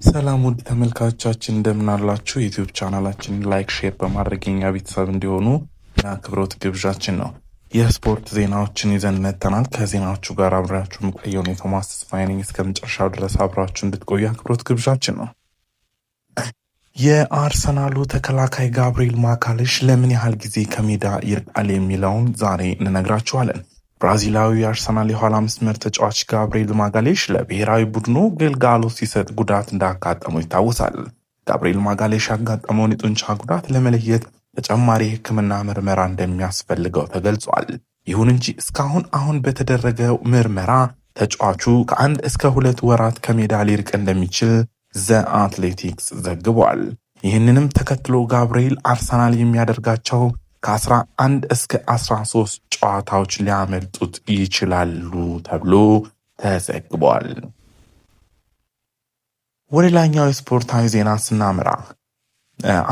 ሰላም ውድ ተመልካቾቻችን እንደምን አላችሁ? ዩቲዩብ ቻናላችንን ላይክ፣ ሼር በማድረግ የኛ ቤተሰብ እንዲሆኑ የአክብሮት ግብዣችን ነው። የስፖርት ዜናዎችን ይዘን መጥተናል። ከዜናዎቹ ጋር አብራችሁ የምቆየው ነው ቶማስ ተስፋዬ ነኝ። እስከ መጨረሻው ድረስ አብራችሁ እንድትቆዩ አክብሮት ግብዣችን ነው። የአርሰናሉ ተከላካይ ጋብሪኤል ማጋሌሽ ለምን ያህል ጊዜ ከሜዳ ይርቃል የሚለውን ዛሬ እንነግራችኋለን። ብራዚላዊ የአርሰናል የኋላ መስመር ተጫዋች ጋብሪኤል ማጋሌሽ ለብሔራዊ ቡድኑ ግልጋሎት ሲሰጥ ጉዳት እንዳጋጠመው ይታወሳል። ጋብሪኤል ማጋሌሽ ያጋጠመውን የጡንቻ ጉዳት ለመለየት ተጨማሪ የሕክምና ምርመራ እንደሚያስፈልገው ተገልጿል። ይሁን እንጂ እስካሁን በተደረገው ምርመራ ተጫዋቹ ከ1 እስከ 2 ወራት ከሜዳ ሊርቅ እንደሚችል ዘ አትሌቲክስ ዘግቧል። ይህንንም ተከትሎ ጋብሪኤል አርሰናል የሚያደርጋቸው ከ11 እስከ 13 ጨዋታዎች ሊያመልጡት ይችላሉ ተብሎ ተዘግቧል። ወደ ሌላኛው የስፖርታዊ ዜና ስናመራ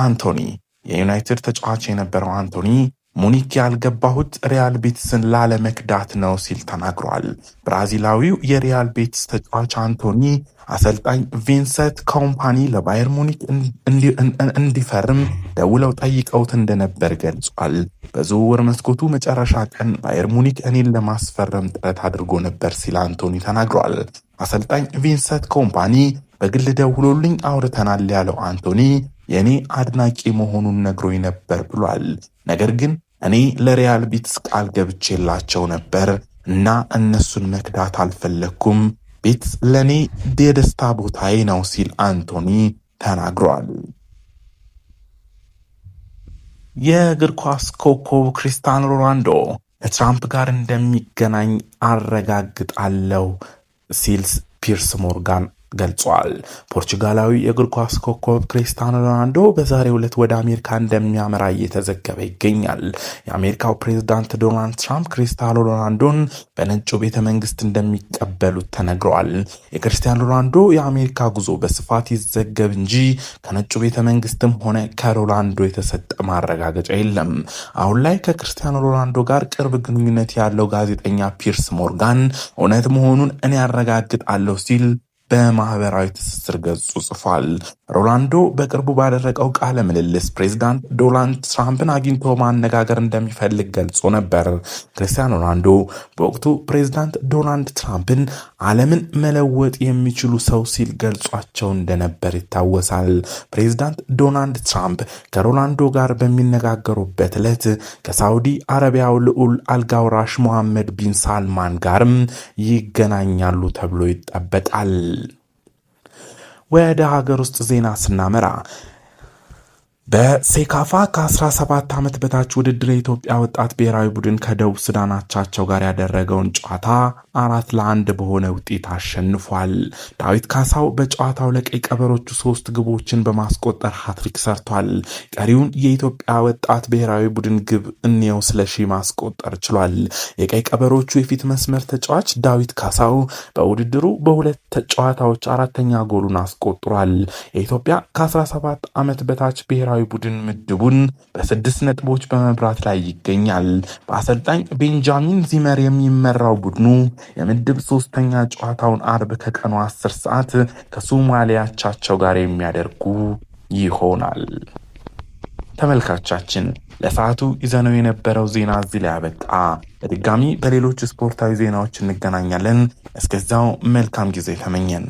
አንቶኒ የዩናይትድ ተጫዋች የነበረው አንቶኒ ሙኒክ ያልገባሁት ሪያል ቤቲስን ላለመክዳት ነው ሲል ተናግሯል። ብራዚላዊው የሪያል ቤቲስ ተጫዋች አንቶኒ አሰልጣኝ ቪንሰንት ኮምፓኒ ለባየር ሙኒክ እንዲፈርም ደውለው ጠይቀውት እንደነበር ገልጿል። በዝውውር መስኮቱ መጨረሻ ቀን ባየር ሙኒክ እኔን ለማስፈረም ጥረት አድርጎ ነበር ሲል አንቶኒ ተናግሯል። አሰልጣኝ ቪንሰንት ኮምፓኒ በግል ደውሎልኝ አውርተናል ያለው አንቶኒ የኔ አድናቂ መሆኑን ነግሮኝ ነበር ብሏል። ነገር ግን እኔ ለሪያል ቤቲስ ቃል ገብቼላቸው ነበር እና እነሱን መክዳት አልፈለኩም። ቤቲስ ለኔ የደስታ ቦታዬ ነው ሲል አንቶኒ ተናግሯል። የእግር ኳስ ኮከብ ክሪስቲያኖ ሮናልዶ ከትራምፕ ጋር እንደሚገናኝ አረጋግጣለሁ ሲል ፒርስ ሞርጋን ገልጿል። ፖርቹጋላዊ የእግር ኳስ ኮከብ ክሪስቲያኖ ሮናልዶ በዛሬው ዕለት ወደ አሜሪካ እንደሚያመራ እየተዘገበ ይገኛል። የአሜሪካው ፕሬዝዳንት ዶናልድ ትራምፕ ክሪስቲያኖ ሮናልዶን በነጩ ቤተ መንግስት እንደሚቀበሉት ተነግሯል። የክሪስቲያኖ ሮናልዶ የአሜሪካ ጉዞ በስፋት ይዘገብ እንጂ ከነጩ ቤተ መንግስትም ሆነ ከሮናልዶ የተሰጠ ማረጋገጫ የለም። አሁን ላይ ከክሪስቲያኖ ሮናልዶ ጋር ቅርብ ግንኙነት ያለው ጋዜጠኛ ፒርስ ሞርጋን እውነት መሆኑን እኔ ያረጋግጣለሁ ሲል በማህበራዊ ትስስር ገጹ ጽፏል። ሮናልዶ በቅርቡ ባደረገው ቃለ ምልልስ ፕሬዝዳንት ዶናልድ ትራምፕን አግኝቶ ማነጋገር እንደሚፈልግ ገልጾ ነበር። ክርስቲያኖ ሮናልዶ በወቅቱ ፕሬዝዳንት ዶናልድ ትራምፕን ዓለምን መለወጥ የሚችሉ ሰው ሲል ገልጿቸው እንደነበር ይታወሳል። ፕሬዝዳንት ዶናልድ ትራምፕ ከሮናልዶ ጋር በሚነጋገሩበት ዕለት ከሳውዲ አረቢያው ልዑል አልጋውራሽ ሞሐመድ ቢን ሳልማን ጋርም ይገናኛሉ ተብሎ ይጠበቃል። ወደ ሀገር ውስጥ ዜና ስናመራ በሴካፋ ከ17 ዓመት በታች ውድድር የኢትዮጵያ ወጣት ብሔራዊ ቡድን ከደቡብ ሱዳን አቻቸው ጋር ያደረገውን ጨዋታ 4-1 በሆነ ውጤት አሸንፏል። ዳዊት ካሳው በጨዋታው ለቀይ ቀበሮቹ 3 ግቦችን በማስቆጠር ሃትሪክ ሰርቷል። ቀሪውን የኢትዮጵያ ወጣት ብሔራዊ ቡድን ግብ እንየው ስለሺ ማስቆጠር ችሏል። የቀይ ቀበሮቹ የፊት መስመር ተጫዋች ዳዊት ካሳው በውድድሩ በ2 ጨዋታዎች 4ኛ ጎሉን አስቆጥሯል። የኢትዮጵያ ከ17 ዓመት በታች ብሔራዊ ቡድን ምድቡን በ6 ነጥቦች በመምራት ላይ ይገኛል። በአሰልጣኝ ቤንጃሚን ዚመር የሚመራው ቡድኑ የምድብ 3ኛ ጨዋታውን አርብ ከቀኑ 10 ሰዓት ከሶማሊያቻቸው ጋር የሚያደርጉ ይሆናል። ተመልካቻችን ለሰዓቱ ይዘነው የነበረው ዜና እዚህ ላይ አበቃ። በድጋሚ በሌሎች ስፖርታዊ ዜናዎች እንገናኛለን። እስከዛው መልካም ጊዜ ተመኘን።